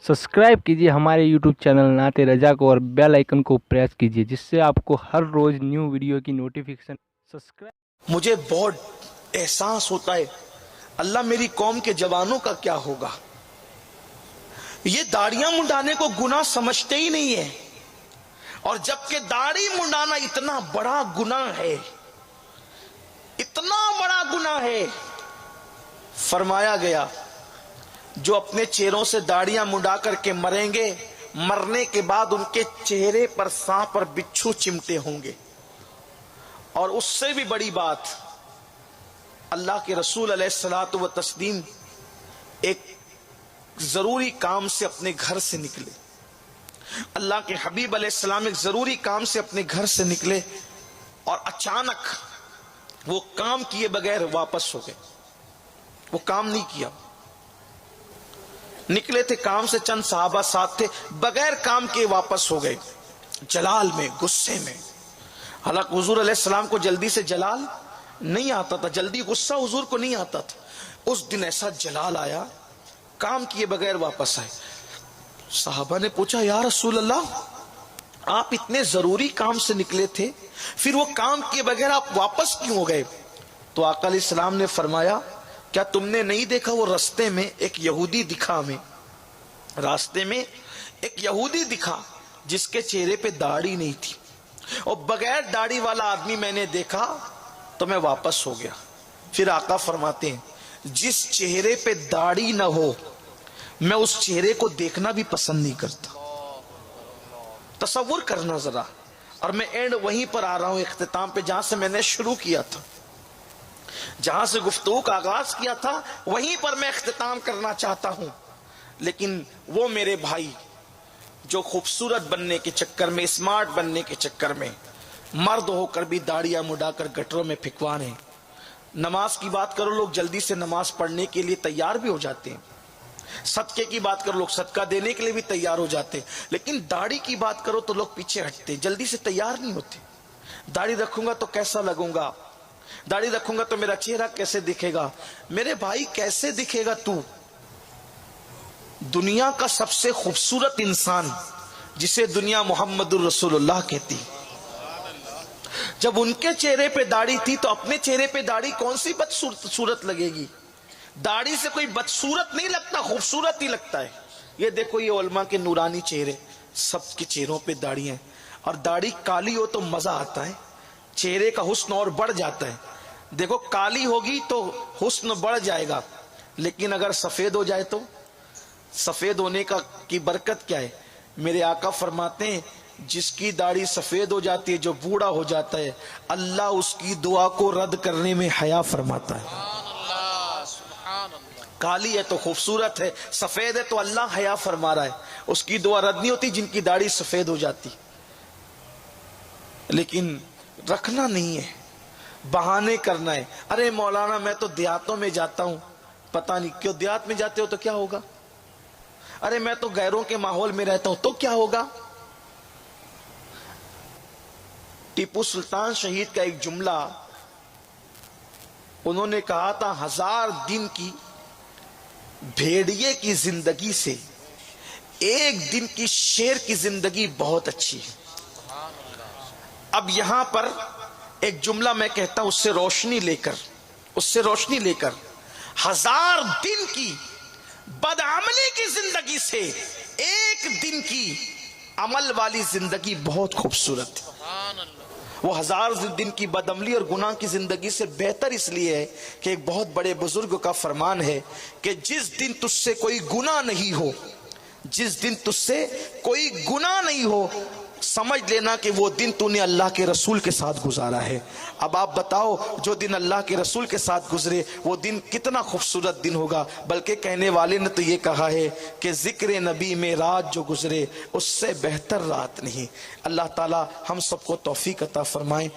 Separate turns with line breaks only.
Subscribe कीजिए हमारे YouTube channel नाते रजा को और बेल आइकन को प्रेस कीजिए जिससे आपको हर रोज न्यू वीडियो की नोटिफिकेशन सब्सक्राइब।
मुझे बहुत एहसास होता है, अल्लाह मेरी कौम के जवानों का क्या होगा। ये दाढ़ियां मुंडाने को गुनाह समझते ही नहीं है, और जबकि दाढ़ी मुंडाना इतना बड़ा गुनाह है, इतना बड़ा गुनाह है। फरमाया गया जो अपने चेहरों से दाढ़ियां मुंडा करके मरेंगे, मरने के बाद उनके चेहरे पर सांप और बिच्छू चिमटे होंगे। और उससे भी बड़ी बात, अल्लाह के रसूल अलैहिस्सलातु व तस्लीम एक जरूरी काम से अपने घर से निकले। अल्लाह के हबीब अलैहिस्सलाम एक जरूरी काम से अपने घर से निकले और अचानक वो काम किए बगैर वापस हो गए। वो काम नहीं किया, निकले थे काम से, चंद सहाबा साथ थे, बगैर काम के वापस हो गए, जलाल में, गुस्से में। हालांकि हुजूर अलैहिस्सलाम को जल्दी से जलाल नहीं आता था, जल्दी गुस्सा हुजूर को नहीं आता था। उस दिन ऐसा जलाल आया, काम किए बगैर वापस आए। साहबा ने पूछा, या रसूल अल्लाह, आप इतने जरूरी काम से निकले थे, फिर वो काम किए बगैर आप वापस क्यों हो गए? तो आका अलैहिस्सलाम ने फरमाया, क्या तुमने नहीं देखा वो रास्ते में एक यहूदी दिखा हमें, रास्ते में एक यहूदी दिखा जिसके चेहरे पे दाढ़ी नहीं थी, और बगैर दाढ़ी वाला आदमी मैंने देखा तो मैं वापस हो गया। फिर आका फरमाते हैं, जिस चेहरे पे दाढ़ी ना हो मैं उस चेहरे को देखना भी पसंद नहीं करता। तसव्वुर करना जरा। और मैं एंड वहीं पर आ रहा हूं, इख्तिताम पे, जहां से मैंने शुरू किया था, जहां से गुफ्तगू का आगाज किया था, वहीं पर मैं इख्तिताम करना चाहता हूं। लेकिन वो मेरे भाई जो खूबसूरत बनने के चक्कर में, स्मार्ट बनने के चक्कर में मर्द होकर भी दाढ़ियां मुड़ाकर गटरों में फिकवा रहे हैं। नमाज की बात करो, लोग जल्दी से नमाज पढ़ने के लिए तैयार भी हो जाते हैं। सदके की बात करो, लोग सदका देने के लिए भी तैयार हो जाते हैं। लेकिन दाढ़ी की बात करो तो लोग पीछे हटते, जल्दी से तैयार नहीं होते। दाढ़ी रखूंगा तो कैसा लगूंगा, दाढ़ी रखूंगा तो मेरा चेहरा कैसे दिखेगा। मेरे भाई, कैसे दिखेगा तू? दुनिया का सबसे खूबसूरत इंसान जिसे दुनिया मोहम्मदुर रसूलुल्लाह कहती, जब उनके चेहरे पे दाढ़ी थी तो अपने चेहरे पे दाढ़ी कौन सी बदसूरत लगेगी? दाढ़ी से कोई बदसूरत नहीं लगता, खूबसूरत ही लगता है। ये देखो, ये उलमा के नूरानी चेहरे, सबके चेहरों पे दाढ़ी है। और दाढ़ी काली हो तो मजा आता है, चेहरे का हुस्न और बढ़ जाता है। देखो, काली होगी तो हुस्न बढ़ जाएगा, लेकिन अगर सफेद हो जाए तो सफेद होने की बरकत क्या है? मेरे आका फरमाते हैं, जिसकी दाढ़ी सफेद हो जाती है, जो बूढ़ा हो जाता है, अल्लाह उसकी दुआ को रद्द करने में हया फरमाता है। काली है तो खूबसूरत है, सफेद है तो अल्लाह हया फरमा रहा है, उसकी दुआ रद्द नहीं होती जिनकी दाढ़ी सफेद हो जाती। लेकिन रखना नहीं है, बहाने करना है। अरे मौलाना, मैं तो देहातों में जाता हूं। पता नहीं क्यों देहात में जाते हो तो क्या होगा? अरे मैं तो गैरों के माहौल में रहता हूं तो क्या होगा? टीपू सुल्तान शहीद का एक जुमला, उन्होंने कहा था, 1000 दिन की भेड़िए की जिंदगी से एक दिन की शेर की जिंदगी बहुत अच्छी है। अब यहां पर एक जुमला मैं कहता हूं, उससे रोशनी लेकर 1000 दिन की बदअमली की जिंदगी से एक दिन की अमल वाली जिंदगी बहुत खूबसूरत है। वो 1000 दिन की बदअमली और गुनाह की जिंदगी से बेहतर इसलिए है कि एक बहुत बड़े बुजुर्ग का फरमान है कि जिस दिन तुझसे कोई गुनाह नहीं हो, जिस दिन तुझसे कोई गुनाह नहीं हो, समझ लेना कि वो दिन तूने अल्लाह के रसूल के साथ गुजारा है। अब आप बताओ, जो दिन अल्लाह के रसूल के साथ गुजरे वो दिन कितना खूबसूरत दिन होगा। बल्कि कहने वाले ने तो ये कहा है कि जिक्र नबी में रात जो गुजरे उससे बेहतर रात नहीं। अल्लाह ताला हम सबको तौफीक अता फरमाए।